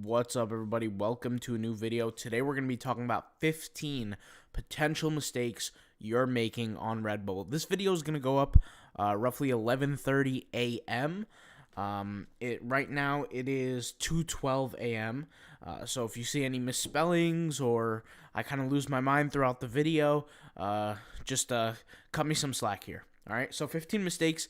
What's up, everybody? Welcome to a new video. Today we're going to be talking about 15 potential mistakes you're making on Redbubble. This video is going to go up roughly 11:30 a.m. Right now it is 2:12 a.m. So if you see any misspellings or I kind of lose my mind throughout the video, just cut me some slack here. All right, so 15 mistakes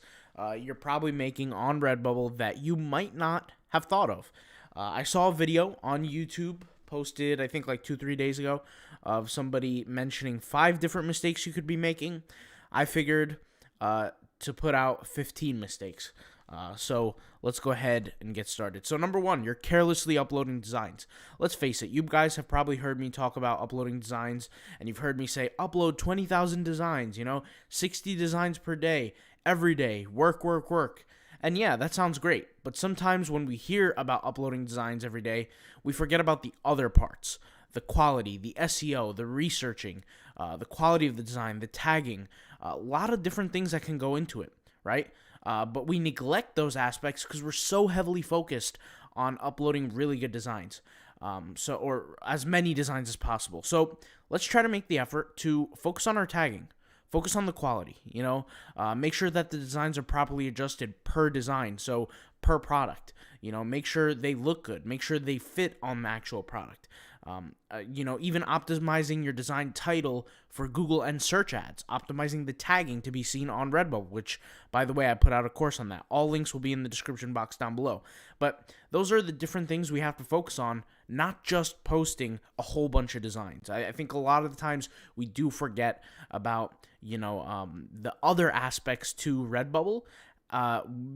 you're probably making on Redbubble that you might not have thought of. I saw a video on YouTube posted, I think like 2-3 days ago, of somebody mentioning 5 different mistakes you could be making. I figured to put out 15 mistakes. So let's go ahead and get started. So number 1, you're carelessly uploading designs. Let's face it, you guys have probably heard me talk about uploading designs, and you've heard me say upload 20,000 designs, 60 designs per day, every day, work. And yeah, that sounds great, but sometimes when we hear about uploading designs every day, we forget about the other parts. The quality, the SEO, the researching, the quality of the design, the tagging, a lot of different things that can go into it, right? But we neglect those aspects because we're so heavily focused on uploading really good designs, or as many designs as possible. So let's try to make the effort to focus on our tagging. Focus on the quality, make sure that the designs are properly adjusted per design, so per product, make sure they look good, make sure they fit on the actual product. Even optimizing your design title for Google and search ads, optimizing the tagging to be seen on Redbubble, which, by the way, I put out a course on that. All links will be in the description box down below. But those are the different things we have to focus on, not just posting a whole bunch of designs. I think a lot of the times we do forget about, the other aspects to Redbubble,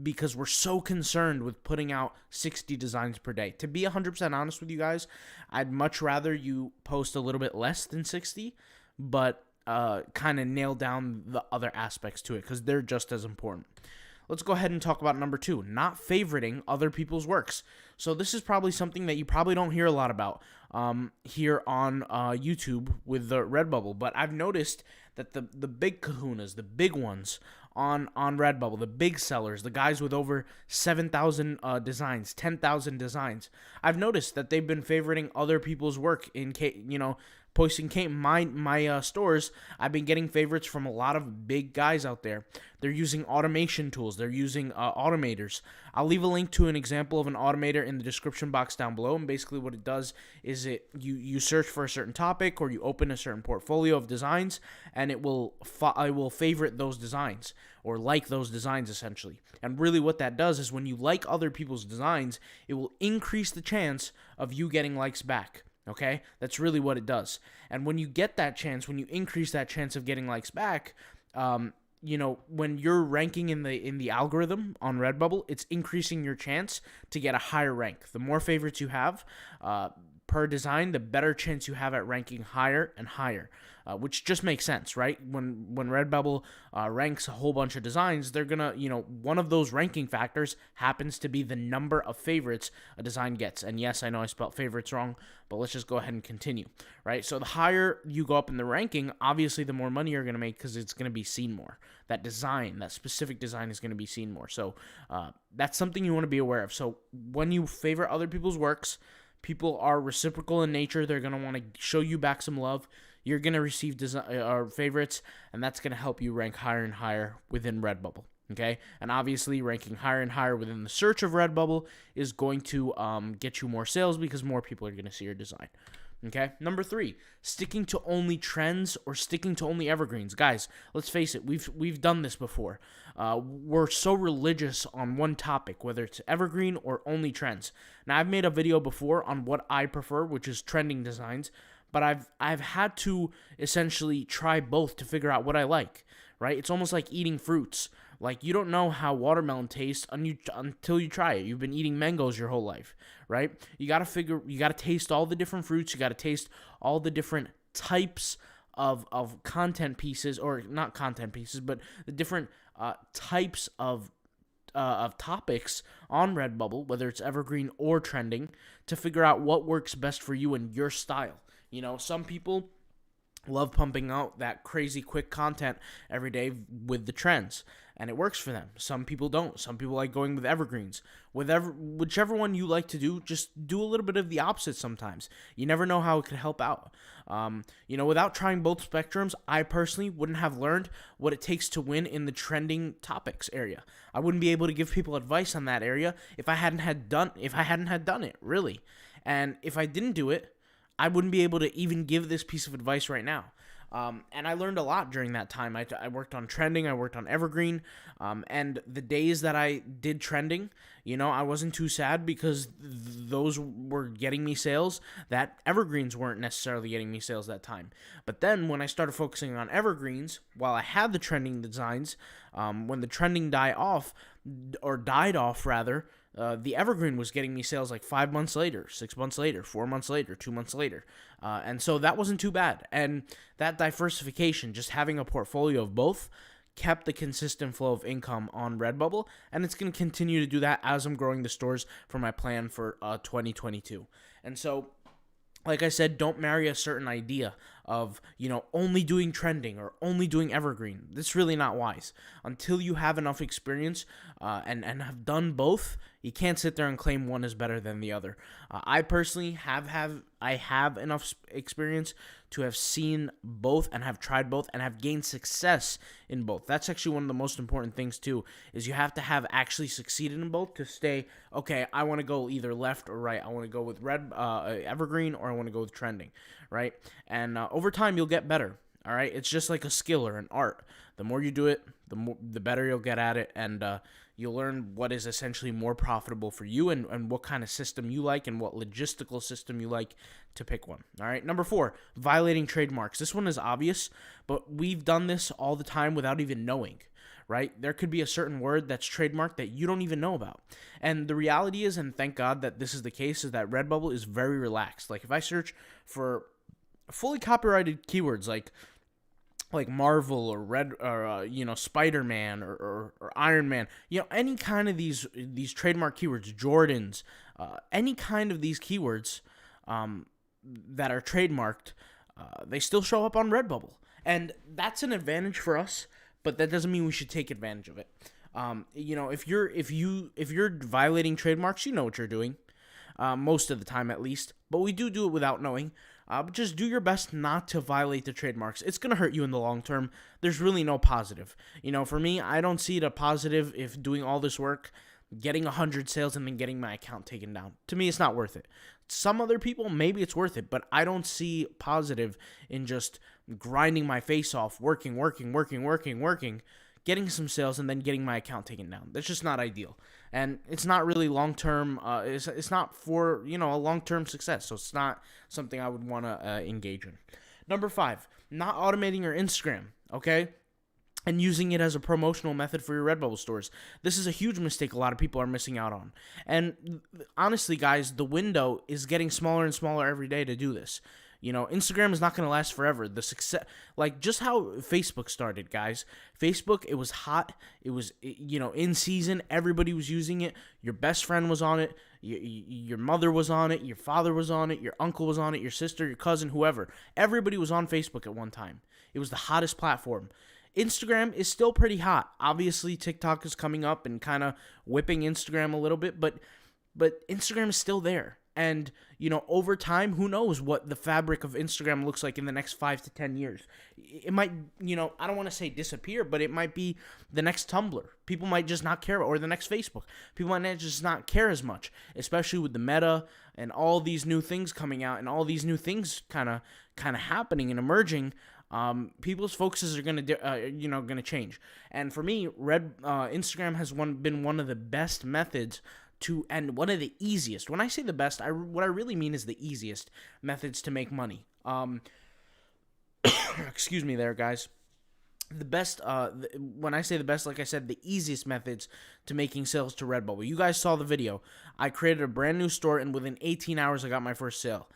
because we're so concerned with putting out 60 designs per day. To be 100% honest with you guys, I'd much rather you post a little bit less than 60, but kind of nail down the other aspects to it because they're just as important. Let's go ahead and talk about number 2, not favoriting other people's works. So this is probably something that you probably don't hear a lot about here on YouTube with the Redbubble, but I've noticed that the big kahunas, the big ones on Redbubble, the big sellers, the guys with over 7,000 designs, 10,000 designs, I've noticed that they've been favoriting other people's work in posting my stores. I've been getting favorites from a lot of big guys out there. They're using automation tools. They're using automators. I'll leave a link to an example of an automator in the description box down below. And basically what it does is you search for a certain topic or you open a certain portfolio of designs, and it will favorite those designs or like those designs essentially. And really what that does is when you like other people's designs, it will increase the chance of you getting likes back. Okay, that's really what it does. And when you get that chance, when you increase that chance of getting likes back, when you're ranking in the algorithm on Redbubble, it's increasing your chance to get a higher rank. The more favorites you have per design, the better chance you have at ranking higher and higher, which just makes sense, right? When Redbubble ranks a whole bunch of designs, they're gonna, one of those ranking factors happens to be the number of favorites a design gets. And yes, I know I spelled favorites wrong, but let's just go ahead and continue, right? So the higher you go up in the ranking, obviously the more money you're gonna make because it's gonna be seen more. That specific design is gonna be seen more. So that's something you want to be aware of. So when you favor other people's works, people are reciprocal in nature. They're going to want to show you back some love. You're going to receive favorites, and that's going to help you rank higher and higher within Redbubble, okay? And obviously, ranking higher and higher within the search of Redbubble is going to get you more sales because more people are going to see your design. Okay, number 3, sticking to only trends or sticking to only evergreens. Guys, let's face it, we've done this before. We're so religious on one topic, whether it's evergreen or only trends. Now, I've made a video before on what I prefer, which is trending designs, but I've had to essentially try both to figure out what I like, right? It's almost like eating fruits. Like, you don't know how watermelon tastes until you try it. You've been eating mangoes your whole life, right? You got to taste all the different fruits. You got to taste all the different types of content pieces, or not content pieces, but the different types of topics on Redbubble, whether it's evergreen or trending, to figure out what works best for you and your style. Some people love pumping out that crazy quick content every day with the trends, and it works for them. Some people don't. Some people like going with evergreens. Whichever one you like to do, just do a little bit of the opposite sometimes. You never know how it could help out. Without trying both spectrums, I personally wouldn't have learned what it takes to win in the trending topics area. I wouldn't be able to give people advice on that area if I hadn't had done it, really. And if I didn't do it, I wouldn't be able to even give this piece of advice right now. And I learned a lot during that time. I worked on trending, I worked on evergreen, and the days that I did trending, I wasn't too sad because those were getting me sales that evergreens weren't necessarily getting me sales that time. But then when I started focusing on evergreens, while I had the trending designs, when the trending died off, the evergreen was getting me sales like 5 months later, 6 months later, 4 months later, 2 months later. And so that wasn't too bad. And that diversification, just having a portfolio of both, kept the consistent flow of income on Redbubble. And it's going to continue to do that as I'm growing the stores for my plan for 2022. And so, like I said, don't marry a certain idea of, only doing trending or only doing evergreen. That's really not wise. Until you have enough experience and have done both, you can't sit there and claim one is better than the other. I personally have enough experience to have seen both and have tried both and have gained success in both. That's actually one of the most important things too, is you have to have actually succeeded in both to stay, okay, I want to go either left or right. I want to go with evergreen, or I want to go with trending, right? And over time, you'll get better. All right, it's just like a skill or an art. The more you do it, the better you'll get at it, and you'll learn what is essentially more profitable for you, and what kind of system you like, and what logistical system you like to pick one. All right, number 4, violating trademarks. This one is obvious, but we've done this all the time without even knowing. Right? There could be a certain word that's trademarked that you don't even know about. And the reality is, and thank God that this is the case, is that Redbubble is very relaxed. Like if I search for fully copyrighted keywords like Marvel or Spider-Man or Iron Man, any kind of these trademark keywords, Jordans, any kind of these keywords that are trademarked, they still show up on Redbubble. And that's an advantage for us, but that doesn't mean we should take advantage of it. If you're violating trademarks, you know what you're doing, most of the time at least. But we do it without knowing. But just do your best not to violate the trademarks. It's gonna hurt you in the long term. There's really no positive. For me, I don't see it a positive if doing all this work, getting 100 sales and then getting my account taken down. To me, it's not worth it. Some other people, maybe it's worth it, but I don't see positive in just grinding my face off, working, getting some sales, and then getting my account taken down. That's just not ideal. And it's not really long-term, it's not for, a long-term success, so it's not something I would want to engage in. Number 5, not automating your Instagram, okay? And using it as a promotional method for your Redbubble stores. This is a huge mistake a lot of people are missing out on. And honestly, guys, the window is getting smaller and smaller every day to do this. Instagram is not going to last forever. The success, like just how Facebook started, guys. Facebook, it was hot. It was, in season. Everybody was using it. Your best friend was on it. Your mother was on it. Your father was on it. Your uncle was on it. Your sister, your cousin, whoever. Everybody was on Facebook at one time. It was the hottest platform. Instagram is still pretty hot. Obviously, TikTok is coming up and kind of whipping Instagram a little bit, but Instagram is still there. And, over time, who knows what the fabric of Instagram looks like in the next 5 to 10 years. It might, I don't want to say disappear, but it might be the next Tumblr. People might just not care, or the next Facebook. People might just not care as much, especially with the meta and all these new things coming out and all these new things kind of happening and emerging. People's focuses are gonna change. And for me, Instagram has been one of the best methods and one of the easiest. When I say the best, what I really mean is the easiest methods to make money. Excuse me there, guys. The best, when I say the best, like I said, the easiest methods to making sales to Redbubble. You guys saw the video. I created a brand new store, and within 18 hours, I got my first sale.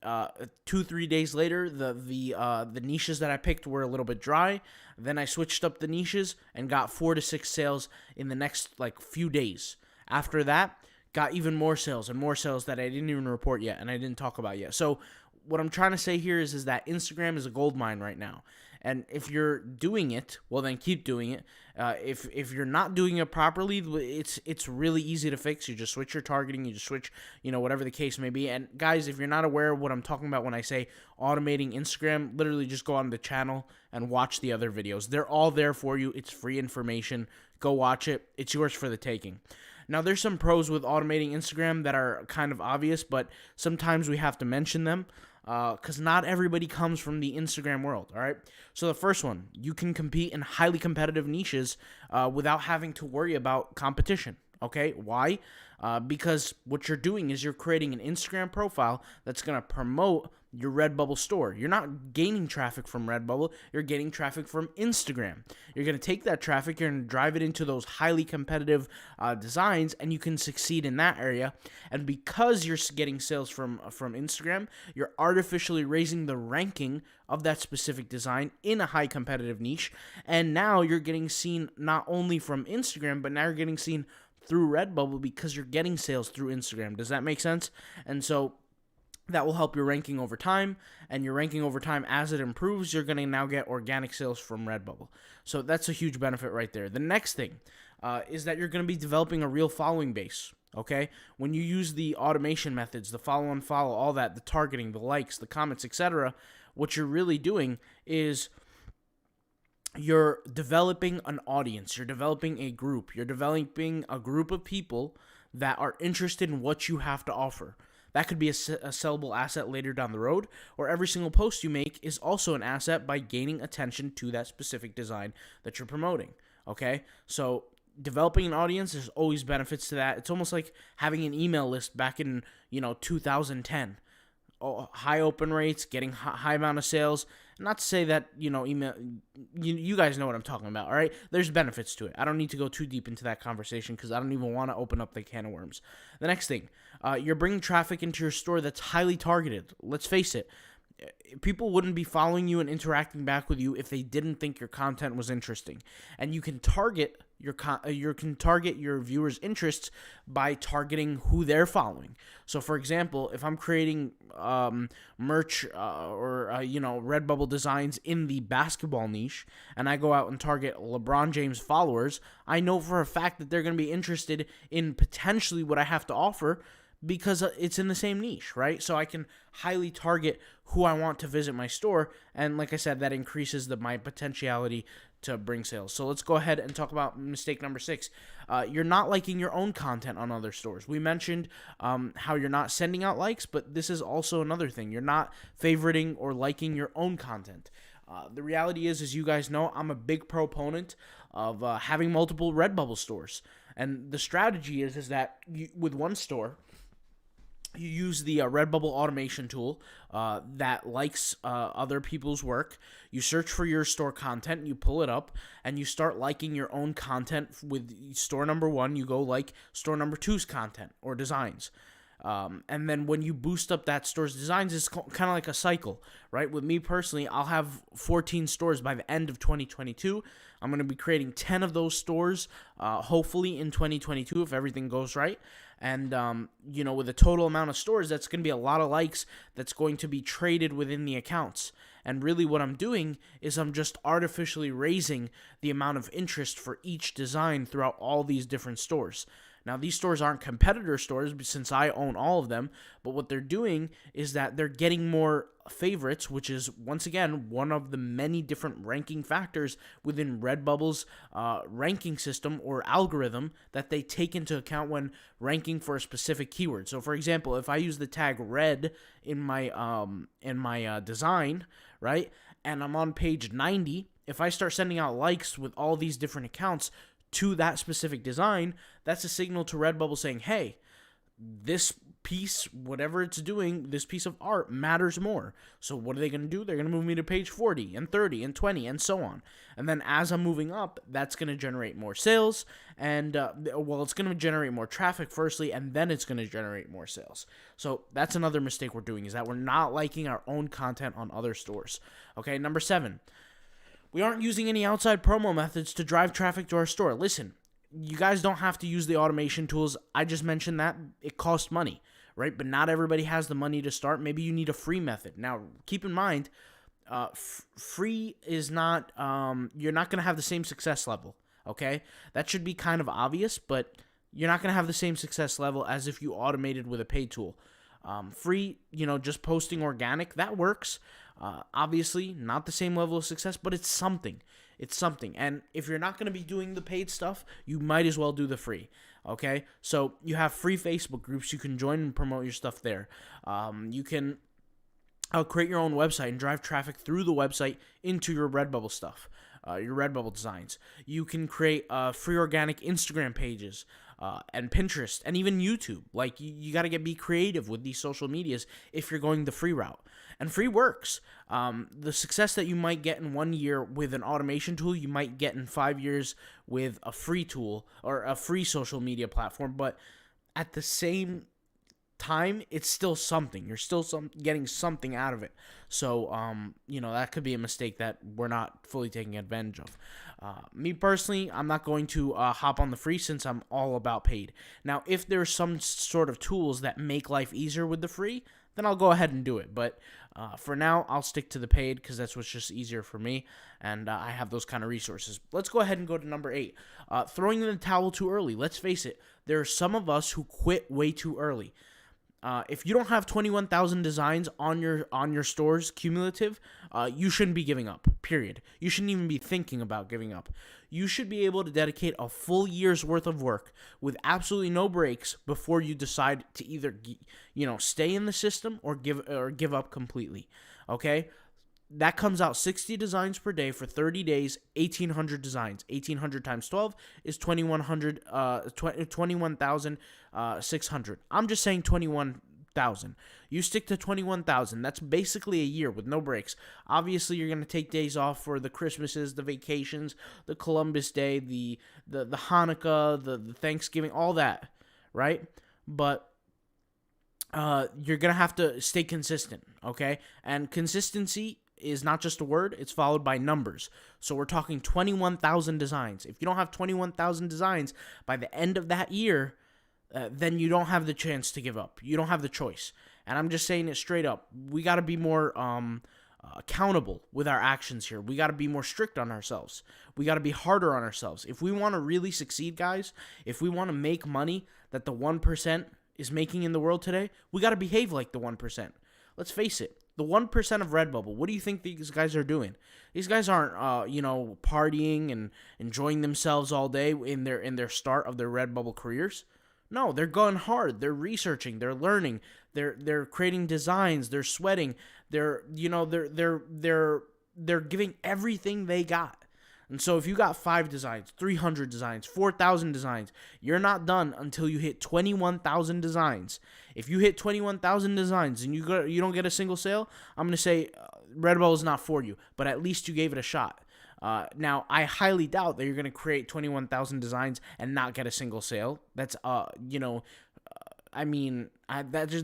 2-3 days later, the niches that I picked were a little bit dry. Then I switched up the niches and got 4 to 6 sales in the next few days. After that, got even more sales and more sales that I didn't even report yet and I didn't talk about yet. So what I'm trying to say here is that Instagram is a gold mine right now. And if you're doing it, well, then keep doing it. If you're not doing it properly, it's really easy to fix. You just switch your targeting. You just switch, whatever the case may be. And guys, if you're not aware of what I'm talking about when I say automating Instagram, literally just go on the channel and watch the other videos. They're all there for you. It's free information. Go watch it. It's yours for the taking. Now, there's some pros with automating Instagram that are kind of obvious, but sometimes we have to mention them. Because not everybody comes from the Instagram world, all right? So the first one, you can compete in highly competitive niches without having to worry about competition, okay? Why? Because what you're doing is you're creating an Instagram profile that's going to promote your Redbubble store. You're not gaining traffic from Redbubble. You're getting traffic from Instagram. You're going to take that traffic, you're going to drive it into those highly competitive designs, and you can succeed in that area. And because you're getting sales from Instagram, you're artificially raising the ranking of that specific design in a high competitive niche. And now you're getting seen not only from Instagram, but now you're getting seen through Redbubble because you're getting sales through Instagram. Does that make sense? And so that will help your ranking over time, and your ranking over time, as it improves, you're going to now get organic sales from Redbubble. So that's a huge benefit right there. The next thing is that you're going to be developing a real following base, okay? When you use the automation methods, the follow-unfollow, all that, the targeting, the likes, the comments, etc., what you're really doing is you're developing an audience. You're developing a group. You're developing a group of people that are interested in what you have to offer. That could be a sellable asset later down the road, or every single post you make is also an asset by gaining attention to that specific design that you're promoting, okay? So developing an audience, there's always benefits to that. It's almost like having an email list back in, 2010. High open rates, getting high amount of sales. Not to say that, email, you guys know what I'm talking about, all right? There's benefits to it. I don't need to go too deep into that conversation because I don't even want to open up the can of worms. The next thing, you're bringing traffic into your store that's highly targeted. Let's face it. People wouldn't be following you and interacting back with you if they didn't think your content was interesting. And you can target your viewers' interests by targeting who they're following. So, for example, if I'm creating merch or Redbubble designs in the basketball niche, and I go out and target LeBron James followers, I know for a fact that they're going to be interested in potentially what I have to offer, because it's in the same niche, right? So I can highly target who I want to visit my store, and like I said, that increases my potentiality to bring sales. So let's go ahead and talk about mistake number 6. You're not liking your own content on other stores. We mentioned how you're not sending out likes, but this is also another thing. You're not favoriting or liking your own content. The reality is you guys know, I'm a big proponent of having multiple Redbubble stores. And the strategy is that with one store, you use the Redbubble automation tool that likes other people's work. You search for your store content, you pull it up, and you start liking your own content. With store number 1, you go like store number 2's content or designs. And then when you boost up that store's designs, it's kind of like a cycle, right? With me personally, I'll have 14 stores by the end of 2022. I'm going to be creating 10 of those stores, hopefully in 2022 if everything goes right. And, with a total amount of stores, that's going to be a lot of likes that's going to be traded within the accounts. And really what I'm doing is I'm just artificially raising the amount of interest for each design throughout all these different stores. Now, these stores aren't competitor stores since I own all of them, but what they're doing is that they're getting more favorites, which is, once again, one of the many different ranking factors within Redbubble's ranking system or algorithm that they take into account when ranking for a specific keyword. So, for example, if I use the tag red in my design, right, and I'm on page 90, if I start sending out likes with all these different accounts to that specific design, that's a signal to Redbubble saying, hey, this piece, whatever it's doing, this piece of art matters more. So what are they going to do? They're going to move me to page 40 and 30 and 20 and so on. And then as I'm moving up, that's going to generate more sales and, it's going to generate more traffic firstly, and then it's going to generate more sales. So that's another mistake we're doing, is that we're not liking our own content on other stores. Okay, number 7. We aren't using any outside promo methods to drive traffic to our store. Listen, you guys don't have to use the automation tools. I just mentioned that it costs money, right? But not everybody has the money to start. Maybe you need a free method. Now, keep in mind, free is not, you're not going to have the same success level, okay? That should be kind of obvious, but you're not going to have the same success level as if you automated with a paid tool. Free, just posting organic, that works. Obviously, not the same level of success, but it's something. It's something. And if you're not going to be doing the paid stuff, you might as well do the free. Okay? So you have free Facebook groups. You can join and promote your stuff there. You can create your own website and drive traffic through the website into your Redbubble stuff, your Redbubble designs. You can create free organic Instagram pages and Pinterest and even YouTube. Like, you got to be creative with these social medias if you're going the free route. And free works. The success that you might get in 1 year with an automation tool, you might get in 5 years with a free tool or a free social media platform. But at the same time, it's still something. You're still getting something out of it. So, that could be a mistake that we're not fully taking advantage of. Me personally, I'm not going to hop on the free since I'm all about paid. Now, if there's some sort of tools that make life easier with the free, then I'll go ahead and do it. But for now, I'll stick to the paid because that's what's just easier for me, and I have those kind of resources. Let's go ahead and go to number 8. Throwing in the towel too early. Let's face it, there are some of us who quit way too early. If you don't have 21,000 designs on your stores cumulative, you shouldn't be giving up, period. You shouldn't even be thinking about giving up. You should be able to dedicate a full year's worth of work with absolutely no breaks before you decide to either, stay in the system or give up completely. Okay? That comes out 60 designs per day for 30 days, 1,800 designs. 1,800 times 12 is 21,600. I'm just saying 21,000. You stick to 21,000. That's basically a year with no breaks. Obviously, you're going to take days off for the Christmases, the vacations, the Columbus Day, the Hanukkah, the Thanksgiving, all that, right? But you're going to have to stay consistent, okay? And consistency is not just a word, it's followed by numbers. So we're talking 21,000 designs. If you don't have 21,000 designs by the end of that year, then you don't have the chance to give up. You don't have the choice. And I'm just saying it straight up. We got to be more accountable with our actions here. We got to be more strict on ourselves. We got to be harder on ourselves. If we want to really succeed, guys, if we want to make money that the 1% is making in the world today, we got to behave like the 1%. Let's face it. The 1% of Redbubble, what do you think these guys are doing? These guys aren't, partying and enjoying themselves all day in their start of their Redbubble careers. No, they're going hard. They're researching. They're learning. They're creating designs. They're sweating. They're giving everything they got. And so if you got 5 designs, 300 designs, 4,000 designs, you're not done until you hit 21,000 designs. If you hit 21,000 designs and you don't get a single sale, I'm going to say Redbubble is not for you, but at least you gave it a shot. Now, I highly doubt that you're going to create 21,000 designs and not get a single sale. That's, this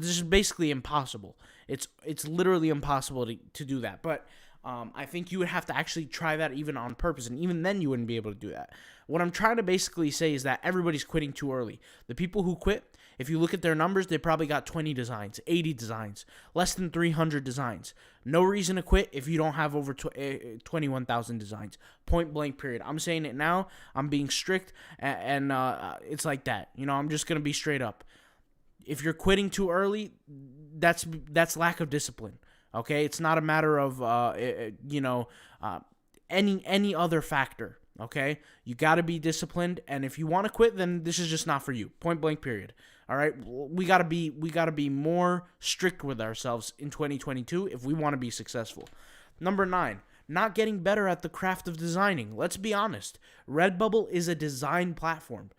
is basically impossible. It's literally impossible to do that. But I think you would have to actually try that even on purpose, and even then you wouldn't be able to do that. What I'm trying to basically say is that everybody's quitting too early. The people who quit, if you look at their numbers, they probably got 20 designs, 80 designs, less than 300 designs. No reason to quit if you don't have over 21,000 designs. Point blank, period. I'm saying it now. I'm being strict, and it's like that. I'm just going to be straight up. If you're quitting too early, that's lack of discipline. Okay, it's not a matter of any other factor. Okay, you got to be disciplined, and if you want to quit, then this is just not for you. Point blank, period. All right, we gotta be more strict with ourselves in 2022 if we want to be successful. Number 9, not getting better at the craft of designing. Let's be honest. Redbubble is a design platform.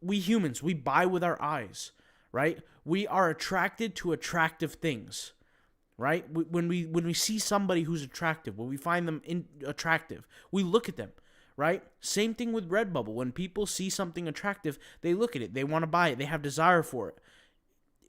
We humans, we buy with our eyes, right? We are attracted to attractive things. Right? When we see somebody who's attractive, when we find them attractive, we look at them, right? Same thing with Redbubble. When people see something attractive, they look at it. They want to buy it. They have desire for it.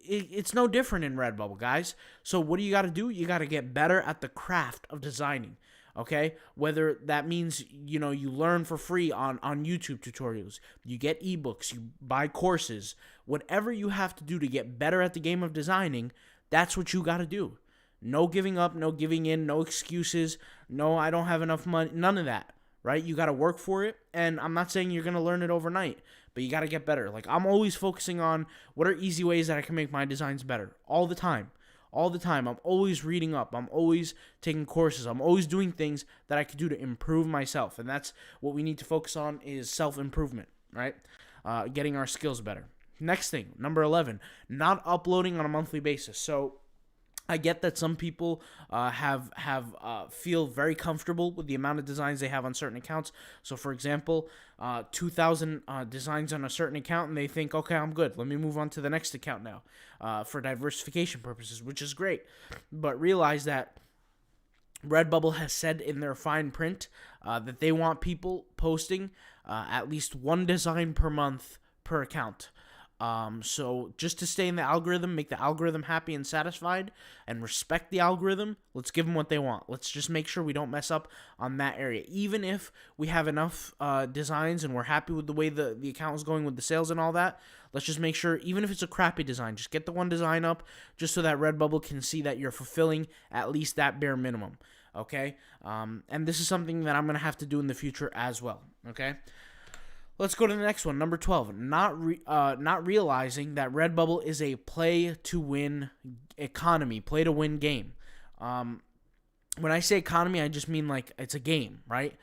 It's no different in Redbubble, guys. So what do you got to do? You got to get better at the craft of designing. Okay, whether that means you learn for free on YouTube tutorials, you get ebooks, you buy courses, whatever you have to do to get better at the game of designing, that's what you got to do. No giving up, no giving in, no excuses, no I don't have enough money, none of that, right? You got to work for it, and I'm not saying you're going to learn it overnight, but you got to get better. Like, I'm always focusing on what are easy ways that I can make my designs better all the time. All the time. I'm always reading up. I'm always taking courses. I'm always doing things that I could do to improve myself. And that's what we need to focus on, is self-improvement, right? Getting our skills better. Next thing, number 11, not uploading on a monthly basis. So I get that some people feel very comfortable with the amount of designs they have on certain accounts. So, for example, 2,000 designs on a certain account, and they think, okay, I'm good. Let me move on to the next account now for diversification purposes, which is great. But realize that Redbubble has said in their fine print that they want people posting at least one design per month per account. So just to stay in the algorithm, make the algorithm happy and satisfied, and respect the algorithm, let's give them what they want. Let's just make sure we don't mess up on that area. Even if we have enough designs and we're happy with the way the account is going with the sales and all that, let's just make sure, even if it's a crappy design, just get the one design up just so that Redbubble can see that you're fulfilling at least that bare minimum, okay? And this is something that I'm going to have to do in the future as well, okay? Let's go to the next one, number 12. Not realizing that Redbubble is a play-to-win economy, play-to-win game. When I say economy, I just mean like it's a game, right?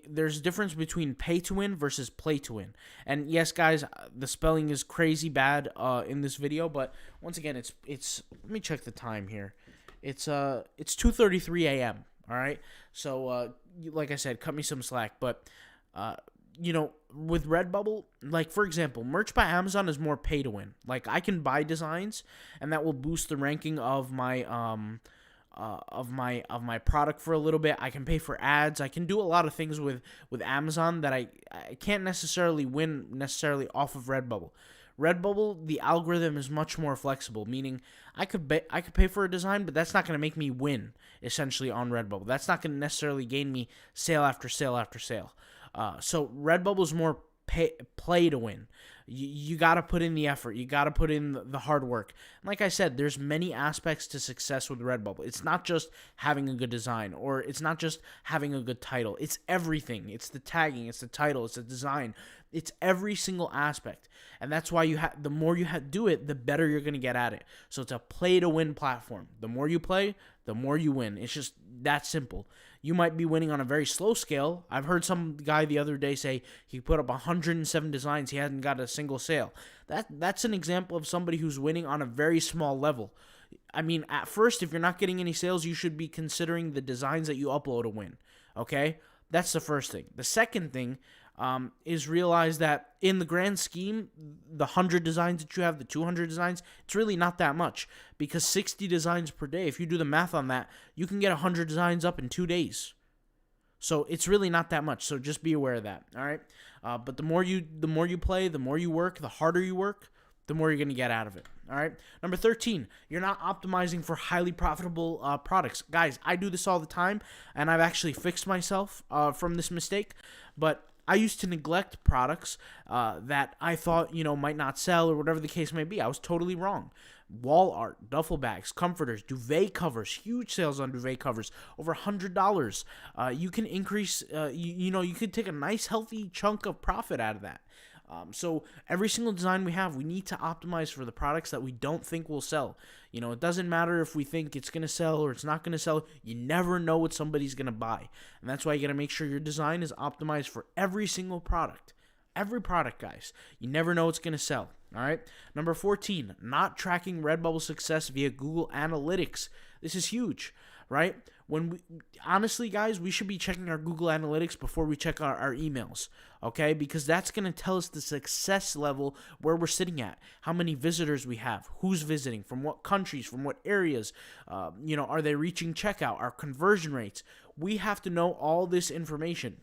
There's a difference between pay-to-win versus play-to-win. And yes, guys, the spelling is crazy bad in this video, but once again, it's. Let me check the time here. It's 2:33 a.m. All right, so like I said, cut me some slack, but. With Redbubble, like, for example, merch by Amazon is more pay to win. Like, I can buy designs, and that will boost the ranking of my product for a little bit. I can pay for ads. I can do a lot of things with Amazon that I can't necessarily win off of Redbubble. Redbubble, the algorithm is much more flexible, meaning I could pay for a design, but that's not going to make me win essentially on Redbubble. That's not going to necessarily gain me sale after sale after sale. So Redbubble is more play to win. You got to put in the effort. You got to put in the hard work. And like I said, there's many aspects to success with Redbubble. It's not just having a good design, or it's not just having a good title. It's everything. It's the tagging. It's the title. It's the design. It's every single aspect. And that's why the more you do it, the better you're going to get at it. So it's a play-to-win platform. The more you play, the more you win. It's just that simple. You might be winning on a very slow scale. I've heard some guy the other day say he put up 107 designs. He hasn't got a single sale. That's an example of somebody who's winning on a very small level. I mean, at first, if you're not getting any sales, you should be considering the designs that you upload to win. Okay? That's the first thing. The second thing is realize that in the grand scheme, the 100 designs that you have, the 200 designs, it's really not that much, because 60 designs per day, if you do the math on that, you can get 100 designs up in 2 days. So it's really not that much. So just be aware of that. All right. But the more you play, the more you work, the harder you work, the more you're going to get out of it. All right. Number 13, you're not optimizing for highly profitable products. Guys, I do this all the time, and I've actually fixed myself from this mistake. But I used to neglect products that I thought, might not sell, or whatever the case may be. I was totally wrong. Wall art, duffel bags, comforters, duvet covers, huge sales on duvet covers, over $100. You can increase, you could take a nice healthy chunk of profit out of that. So every single design we have, we need to optimize for the products that we don't think will sell. It doesn't matter if we think it's going to sell or it's not going to sell. You never know what somebody's going to buy. And that's why you got to make sure your design is optimized for every single product. Every product, guys. You never know what's going to sell. All right. Number 14, not tracking Redbubble success via Google Analytics. This is huge, right? Honestly, guys, we should be checking our Google Analytics before we check our emails, okay? Because that's going to tell us the success level where we're sitting at, how many visitors we have, who's visiting, from what countries, from what areas, are they reaching checkout, our conversion rates. We have to know all this information.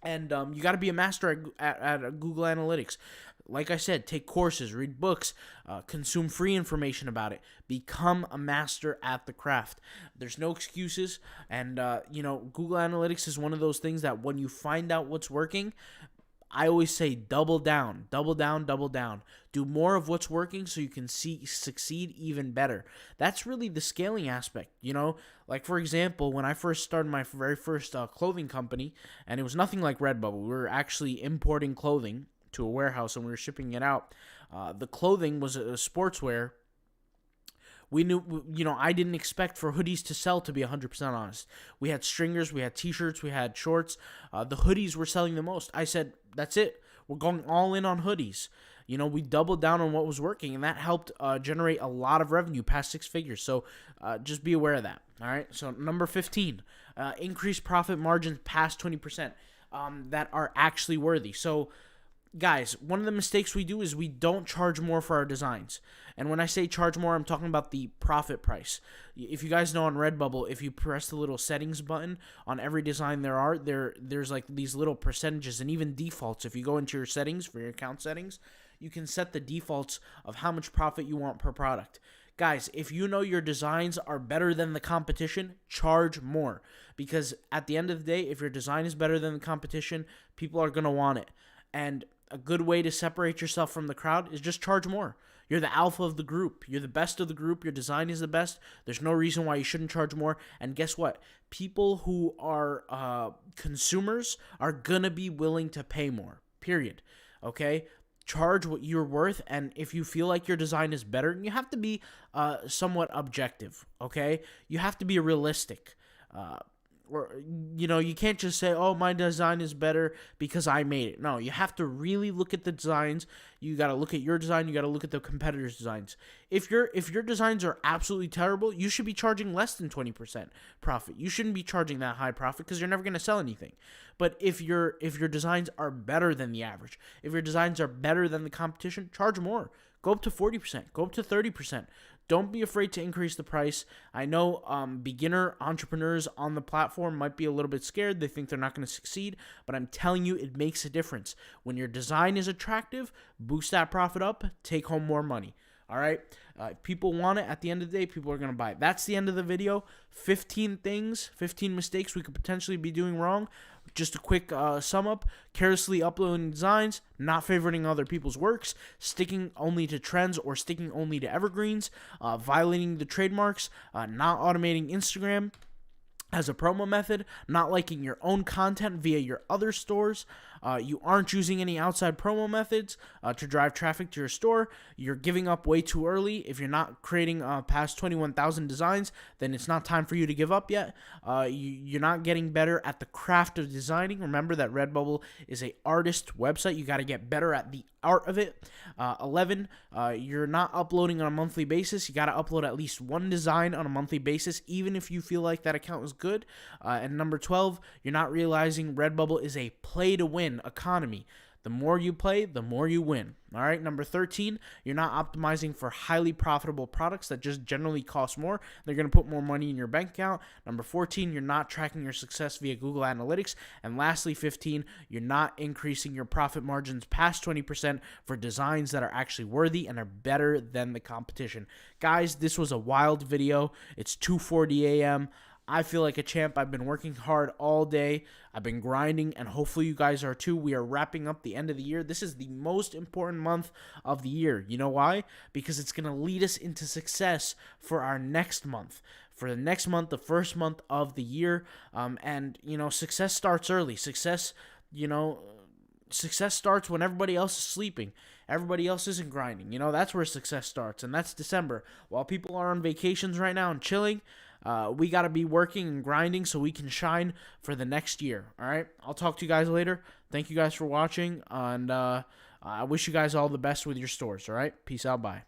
And you got to be a master at Google Analytics. like I said, take courses, read books, consume free information about it. Become a master at the craft. There's no excuses. And, Google Analytics is one of those things that when you find out what's working, I always say double down, double down, double down. Do more of what's working so you can succeed even better. That's really the scaling aspect, Like, for example, when I first started my very first clothing company, and it was nothing like Redbubble. We were actually importing clothing to a warehouse, and we were shipping it out. The clothing was a sportswear. We knew, I didn't expect for hoodies to sell, to be 100% honest. We had stringers, we had t-shirts, we had shorts. The hoodies were selling the most. I said, that's it. We're going all in on hoodies. We doubled down on what was working, and that helped generate a lot of revenue, past 6 figures. So just be aware of that, all right? So number 15, increase profit margins past 20% that are actually worthy. So guys, one of the mistakes we do is we don't charge more for our designs. And when I say charge more, I'm talking about the profit price. If you guys know on Redbubble, if you press the little settings button on every design there's like these little percentages and even defaults. If you go into your settings, for your account settings, you can set the defaults of how much profit you want per product. Guys, if you know your designs are better than the competition, charge more. Because at the end of the day, if your design is better than the competition, people are going to want it. And a good way to separate yourself from the crowd is just charge more. You're the alpha of the group. You're the best of the group. Your design is the best. There's no reason why you shouldn't charge more. And guess what? People who are consumers are going to be willing to pay more, period. Okay? Charge what you're worth, and if you feel like your design is better, you have to be somewhat objective, okay? You have to be realistic. You can't just say, oh, my design is better because I made it. No, you have to really look at the designs. You got to look at your design. You got to look at the competitors' designs. If your designs are absolutely terrible, you should be charging less than 20% profit. You shouldn't be charging that high profit because you're never going to sell anything. But if your designs are better than the average, if your designs are better than the competition, charge more. Go up to 40%. Go up to 30%. Don't be afraid to increase the price. I know beginner entrepreneurs on the platform might be a little bit scared. They think they're not going to succeed, but I'm telling you, it makes a difference. When your design is attractive, boost that profit up, take home more money. All right? If people want it, at the end of the day, people are going to buy it. That's the end of the video. 15 mistakes we could potentially be doing wrong. Just a quick sum up: carelessly uploading designs, not favoriting other people's works, sticking only to trends or sticking only to evergreens, violating the trademarks, not automating Instagram as a promo method, not liking your own content via your other stores. You aren't using any outside promo methods to drive traffic to your store. You're giving up way too early. If you're not creating past 21,000 designs, then it's not time for you to give up yet. You're not getting better at the craft of designing. Remember that Redbubble is an artist website. You got to get better at the art of it. 11, you're not uploading on a monthly basis. You got to upload at least one design on a monthly basis, even if you feel like that account is good. And number 12, you're not realizing Redbubble is a play-to-win economy. The more you play, the more you win. All right. Number 13, you're not optimizing for highly profitable products that just generally cost more. They're going to put more money in your bank account. Number 14, you're not tracking your success via Google Analytics. And lastly, 15, you're not increasing your profit margins past 20% for designs that are actually worthy and are better than the competition. Guys, this was a wild video. It's 2:40 a.m. I feel like a champ. I've been working hard all day. I've been grinding, and hopefully you guys are too. We are wrapping up the end of the year. This is the most important month of the year. You know why? Because it's going to lead us into success for our next month. For the next month, the first month of the year. Success starts early. Success starts when everybody else is sleeping. Everybody else isn't grinding. That's where success starts, and that's December. While people are on vacations right now and chilling, we got to be working and grinding so we can shine for the next year. All right. I'll talk to you guys later. Thank you guys for watching. And I wish you guys all the best with your stores. All right. Peace out. Bye.